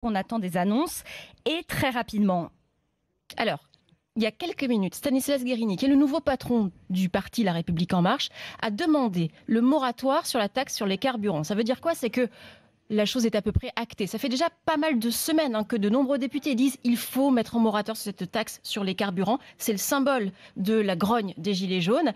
On attend des annonces et très rapidement. Alors, il y a quelques minutes, Stanislas Guerini, qui est le nouveau patron du parti La République En Marche, a demandé le moratoire sur la taxe sur les carburants. Ça veut dire quoi? C'est que la chose est à peu près actée. Ça fait déjà pas mal de semaines que de nombreux députés disent qu'il faut mettre un moratoire sur cette taxe sur les carburants. C'est le symbole de la grogne des Gilets jaunes.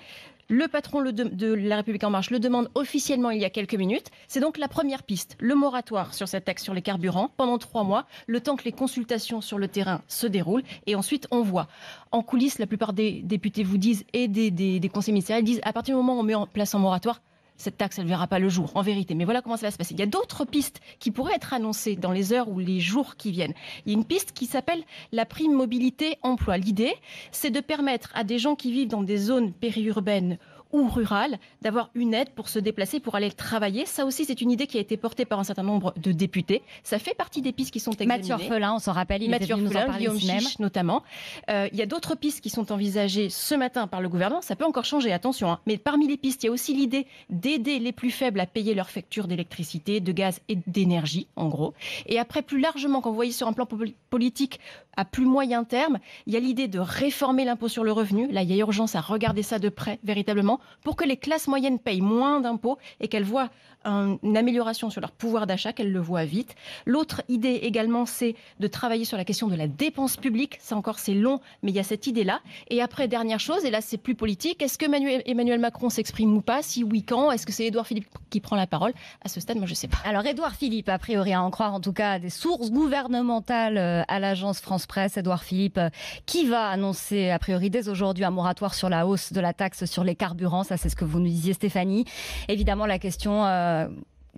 Le patron de La République En Marche le demande officiellement il y a quelques minutes. C'est donc la première piste, le moratoire sur cette taxe sur les carburants pendant 3 mois, le temps que les consultations sur le terrain se déroulent. Et ensuite, on voit. En coulisses, la plupart des députés vous disent, et des conseils ministériels disent, à partir du moment où on met en place un moratoire, cette taxe, elle ne verra pas le jour, en vérité. Mais voilà comment ça va se passer. Il y a d'autres pistes qui pourraient être annoncées dans les heures ou les jours qui viennent. Il y a une piste qui s'appelle la prime mobilité emploi. L'idée, c'est de permettre à des gens qui vivent dans des zones périurbaines ou rurales d'avoir une aide pour se déplacer, pour aller travailler. Ça aussi, c'est une idée qui a été portée par un certain nombre de députés. Ça fait partie des pistes qui sont examinées. Mathieu Orphelin, on s'en rappelle, il était venu nous en parler ici même. Notamment. Il y a d'autres pistes qui sont envisagées ce matin par le gouvernement. Ça peut encore changer, attention. Mais parmi les pistes, il y a aussi l'idée d'aider les plus faibles à payer leurs factures d'électricité, de gaz et d'énergie, en gros. Et après, plus largement, quand vous voyez sur un plan politique à plus moyen terme, il y a l'idée de réformer l'impôt sur le revenu. Là, il y a urgence à regarder ça de près, véritablement, pour que les classes moyennes payent moins d'impôts et qu'elles voient une amélioration sur leur pouvoir d'achat, qu'elles le voient vite. L'autre idée également, c'est de travailler sur la question de la dépense publique. Ça encore, c'est long, mais il y a cette idée-là. Et après, dernière chose, et là, c'est plus politique, est-ce que Emmanuel Macron s'exprime ou pas? Si oui, quand? Est-ce que c'est Édouard Philippe qui prend la parole? À ce stade, moi, je ne sais pas. Alors, Édouard Philippe, a priori, à en croire en tout cas des sources gouvernementales à l'agence France Presse, Édouard Philippe, qui va annoncer, a priori, dès aujourd'hui, un moratoire sur la hausse de la taxe sur les carburants. Ça, c'est ce que vous nous disiez, Stéphanie. Évidemment, la question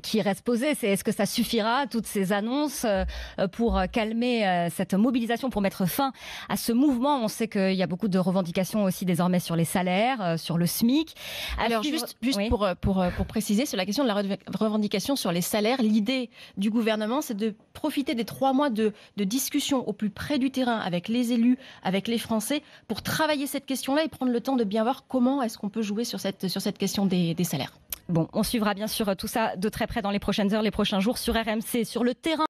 qui reste posée, c'est est-ce que ça suffira, toutes ces annonces, pour calmer cette mobilisation, pour mettre fin à ce mouvement? On sait qu'il y a beaucoup de revendications aussi désormais sur les salaires, sur le SMIC. Alors juste oui. pour préciser sur la question de la revendication sur les salaires, l'idée du gouvernement, c'est de profiter des 3 mois de discussion au plus près du terrain avec les élus, avec les Français, pour travailler cette question-là et prendre le temps de bien voir comment est-ce qu'on peut jouer sur cette question des salaires. Bon, on suivra bien sûr tout ça de très près dans les prochaines heures, les prochains jours sur RMC, sur le terrain.